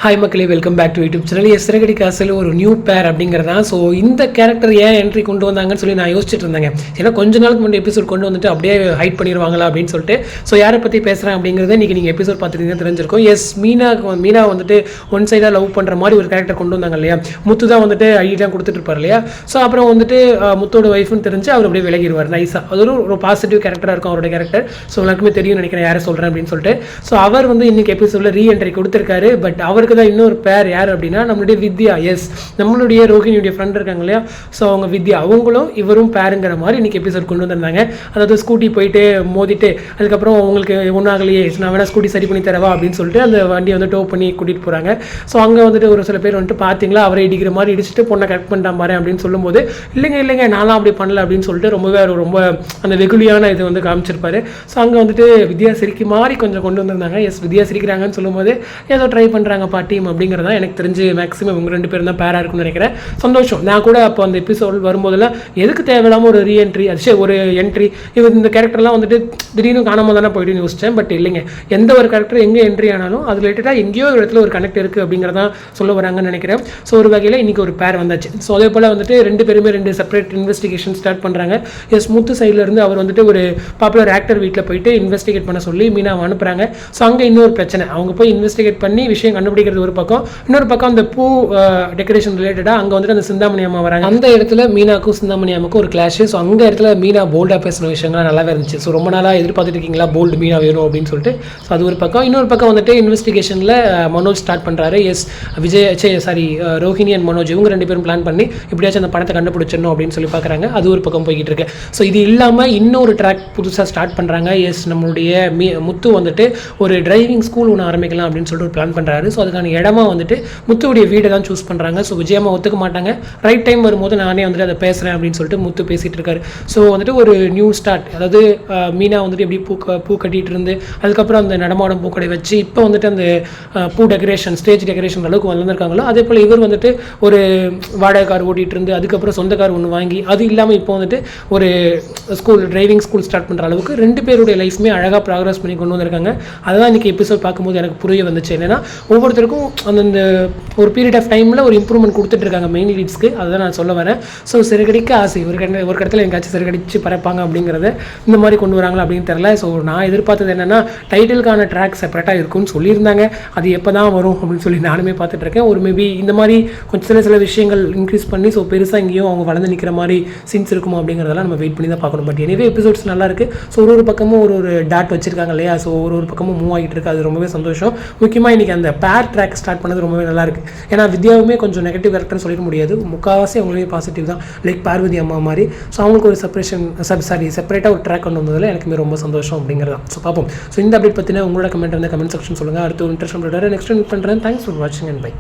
Hi மக்களே, welcome back to YouTube channel. சிறகடி காசில் ஒரு நியூ பேர் அப்படிங்கிறதா. ஸோ இந்த கேரக்டர் ஏன் என்ட்ரி கொண்டு வந்தாங்கன்னு சொல்லி நான் யோசிச்சுட்டு இருந்தேங்க. ஏன்னா கொஞ்ச நாளுக்கு முன்னாடி எபிசோட் கொண்டு வந்துட்டு அப்படியே ஹைட் பண்ணிடுவாங்களா அப்படின்னு சொல்லிட்டு. ஸோ யாரை பற்றி பேசுகிறேன் அப்படிங்கிறத இன்றைக்கி நீங்கள் எபிசோட் பார்த்துட்டீங்கன்னா தெரிஞ்சிருக்கும். மீனா வந்துட்டு ஒன் சைடாக லவ் பண்ணுற மாதிரி ஒரு கேரக்டர் கொண்டு வந்தாங்க இல்லையா. முத்து தான் வந்துட்டு ஐடிலாம் கொடுத்துட்டு இருப்பார் இல்லையா. ஸோ அப்புறம் வந்துட்டு முத்தோட ஒய்ஃப்னு தெரிஞ்சு அவர் அப்படியே விலகிடுவார் நைஸாக. அது ஒரு பாசிட்டிவ் கேரக்டராக இருக்கும் அவரோட கேரக்டர். ஸோ எல்லாருக்குமே தெரியும் நினைக்கிறேன் யாரை சொல்கிறேன் அப்படின்னு சொல்லிட்டு. ஸோ அவர் வந்து இன்றைக்கி எபிசோடில் ரீஎன்ட்ரி கொடுத்துருக்காரு. பட் அவருக்கு தான் இன்னொரு பேர் யார் அப்படின்னா நம்மளுடைய வித்யா. நம்மளுடைய ரோஹிணியுடைய ஃப்ரெண்ட் இருக்காங்க இல்லையா. ஸோ அவங்க வித்யா, அவங்களும் இவரும் பேருங்கிற மாதிரி இன்னைக்கு எபிசோட் கொண்டு வந்திருந்தாங்க. அதாவது ஸ்கூட்டி போயிட்டு மோதிட்டு அதுக்கப்புறம் உங்களுக்கு ஒன்றாகலையே, நான் வேணா ஸ்கூட்டி சரி பண்ணி தரவா அப்படின்னு சொல்லிட்டு அந்த வண்டியை வந்து டோ பண்ணி கூட்டிகிட்டு போகிறாங்க. ஸோ அங்கே வந்துட்டு ஒரு சில பேர் வந்துட்டு பார்த்தீங்களா அவரை இடிக்கிற மாதிரி இடிச்சுட்டு பொண்ணை கரெக்ட் பண்ணிட்டா மாதிரி அப்படின்னு சொல்லும்போது இல்லைங்க நானும் அப்படி பண்ணல அப்படின்னு சொல்லிட்டு ரொம்ப அந்த வெகுலியான இது வந்து காமிச்சிருப்பாரு. ஸோ அங்கே வந்துட்டு வித்யா சிரிக்க மாதிரி கொஞ்சம் கொண்டு வந்திருந்தாங்க. வித்யா சிரிக்கிறாங்கன்னு சொல்லும்போது ஏதோ ட்ரை பண்ணுறாங்க பாட்டியும் அப்படிங்கிறதா எனக்கு தெரிஞ்சு மேக்ஸிமம் இவங்க ரெண்டு பேரும் தான் பேராக இருக்கும்னு நினைக்கிறேன். சந்தோஷம். நான் கூட அப்போ அந்த எபிசோட் வரும்போதெல்லாம் எதுக்கு தேவையில்லாமல் ஒரு ரீஎன்ட்ரி, ஒரு என்ட்ரி, இவர் இந்த கேரக்டர்லாம் வந்துட்டு திடீர்னு காணாமல் தானே போயிட்டு யோசித்தேன். பட் இல்லைங்க, எந்த ஒரு கேரக்டர் எங்கே என்ட்ரி ஆனாலும் அது ரிலேட்டடாக எங்கேயோ ஒரு இடத்துல ஒரு கனெக்ட் இருக்குது அப்படிங்கிறதான் சொல்ல வராங்கன்னு நினைக்கிறேன். ஸோ ஒரு வகையில் இன்றைக்கி ஒரு பேர் வந்தாச்சு. ஸோ அதே போல் வந்துட்டு ரெண்டு பேருமே ரெண்டு செப்பரேட் இன்வெஸ்டிகேஷன் ஸ்டார்ட் பண்ணுறாங்க. முத்து சைட்லேருந்து அவர் வந்துட்டு ஒரு பாப்புலர் ஆக்டர் வீட்டில் போயிட்டு இன்வெஸ்டிகேட் பண்ண சொல்லி மீனாவை அனுப்புகிறாங்க. ஸோ அங்கே இன்னொரு பிரச்சனை, அவங்க போய் இன்வெஸ்டிகேட் பண்ணி விஷயம் கண்டுபிடிக்கிறது ஒரு பக்கம், இன்னொரு பக்கம் அந்த பூ டெக்கரேஷன் ரிலேட்டடாக அங்கே வந்துட்டு அந்த சிந்தாமணி அம்மா வராங்க. அந்த இடத்துல மீனாக்கும் சிந்தாமணி அம்மாக்கும் ஒரு கிளாஷ். ஸோ அந்த இடத்துல மீனா போல்டாக பேசின விஷயங்கள்லாம் நல்லாவே இருந்துச்சு. ஸோ ரொம்ப நாளாக எதிர்பார்த்துட்டு இருக்கீங்களா போல்டு மீனா வேணும் அப்படின்னு சொல்லிட்டு. ஸோ அது ஒரு பக்கம். இன்னொரு பக்கம் வந்துட்டு இன்வெஸ்டிகேஷனில் மனோஜ் ஸ்டார்ட் பண்ணுறாரு. ரோஹிணி அண்ட் மனோஜ் இவங்க ரெண்டு பேரும் பிளான் பண்ணி இப்படியாச்சும் அந்த பணத்தை கண்டுபிடிச்சிடணும் அப்படின்னு சொல்லி பார்க்குறாங்க. அது ஒரு பக்கம் போய்கிட்டு இருக்கு. ஸோ இது இல்லாமல் இன்னொரு ட்ராக் புதுசாக ஸ்டார்ட் பண்ணுறாங்க. நம்மளுடைய முத்து வந்துட்டு ஒரு டிரைவிங் ஸ்கூல் ஒன்று ஆரம்பிக்கலாம் அப்படின்னு சொல்லிட்டு ஒரு பிளான் பண்ணுறாரு. ஸோ அதுக்கான இடமா வந்துட்டு முத்துவுடைய வீடை தான் சூஸ் பண்ணுறாங்க. ஸோ விஜயம்மா ஒத்துக்க மாட்டாங்க. ரைட் டைம் வரும்போது நானே வந்துட்டு அதை பேசுகிறேன் அப்படின்னு சொல்லிட்டு முத்து பேசிகிட்டு இருக்காரு. ஸோ வந்துட்டு ஒரு நியூ ஸ்டார்ட், அதாவது மீனா வந்துட்டு எப்படி பூ கட்டிகிட்டு இருந்து அதுக்கப்புறம் அந்த நடமாடும் பூக்கடை வச்சு இப்போ வந்துட்டு அந்த பூ டெக்கரேஷன், ஸ்டேஜ் டெக்கரேஷன் அளவுக்கு வந்திருக்காங்களோ அதே போல் இவர் வந்துட்டு ஒரு வாடகை கார் ஓட்டிகிட்டு இருந்து அதுக்கப்புறம் சொந்த கார் ஒன்று வாங்கி, அது இல்லாமல் இப்போ வந்துட்டு ஒரு டிரைவிங் ஸ்கூல் ஸ்டார்ட் பண்ணுற அளவுக்கு ரெண்டு பேருடைய லைஃப்மே அழகாக ப்ராக்ரஸ் பண்ணி கொண்டு வந்திருக்காங்க. அதுதான் இன்றைக்கி எபிசோட் பார்க்கும்போது எனக்கு புரிய வந்துச்சு. என்னென்னா ஒவ்வொருத்தருக்கும் அந்த ஒரு பீரியட் ஆஃப் டைமில் ஒரு இம்ப்ரூவ்மெண்ட் கொடுத்துட்டு இருக்காங்க மெயின் லீட்ஸ்க்கு. அதுதான் நான் சொல்ல வரேன். ஸோ சிறுகடிக்க ஆசை ஒரு இடத்துல எங்காச்சும் சிறுகடிச்சு பறப்பாங்க அப்படிங்கிறத இந்த மாதிரி கொண்டு வராங்களா அப்படின்னு தெரியல. ஸோ நான் எதிர்பார்த்தது என்னென்னா டைட்டிலுக்கான ட்ராக் செப்பரேட்டாக இருக்குன்னு சொல்லியிருந்தாங்க. அது எப்போ தான் வரும் அப்படின்னு சொல்லி நானுமே பார்த்துட்டு இருக்கேன். ஒரு மேபி இந்த மாதிரி கொஞ்சம் சில விஷயங்கள் இன்க்ரீஸ் பண்ணி ஸோ பெருசாக இங்கேயும் அவங்க வளர்ந்து நிற்கிற மாதிரி சீன்ஸ் இருக்குமா அப்படிங்கிறதெல்லாம் நம்ம வெயிட் பண்ணி தான் பார்க்கணும். பட் எனவே எபிசோட்ஸ் நல்லா இருக்குது. ஸோ ஒரு பக்கமும் ஒரு டாட் வச்சிருக்காங்க இல்லையா. ஸோ ஒரு பக்கமும் மூவ் ஆகிட்டு இருக்கு. அது ரொம்பவே சந்தோஷம். முக்கியமாக இன்றைக்கி அந்த பேர் ட்ராக் ஸ்டார்ட் பண்ணது ரொம்பவே நல்லா இருக்குது. ஏன்னா வித்யாவுமே கொஞ்சம் நெகட்டிவ் கேரக்டர்னு சொல்லிட முடியாது. முக்கால்வாசி அவங்களுமே பாசிட்டிவ் தான், லைக் பார்வதி அம்மா மாதிரி. ஸோ அவங்களுக்கு ஒரு செப்பரேட்டாக ஒரு ட்ராக் கொண்டு வந்ததில் எனக்குமே ரொம்ப சந்தோஷம் அப்படிங்கிறது தான். ஸோ பார்ப்போம். ஸோ இந்த அப்டேட் பற்றின உங்களோட கமெண்ட் வந்து கமெண்ட் செக்ஷன் சொல்லுங்கள். அடுத்து ஒரு இன்ட்ரெஸ்ட் நெக்ஸ்ட் பண்ணுறேன். தேங்க்ஸ் ஃபார் வாட்சிங் அண்ட் பை.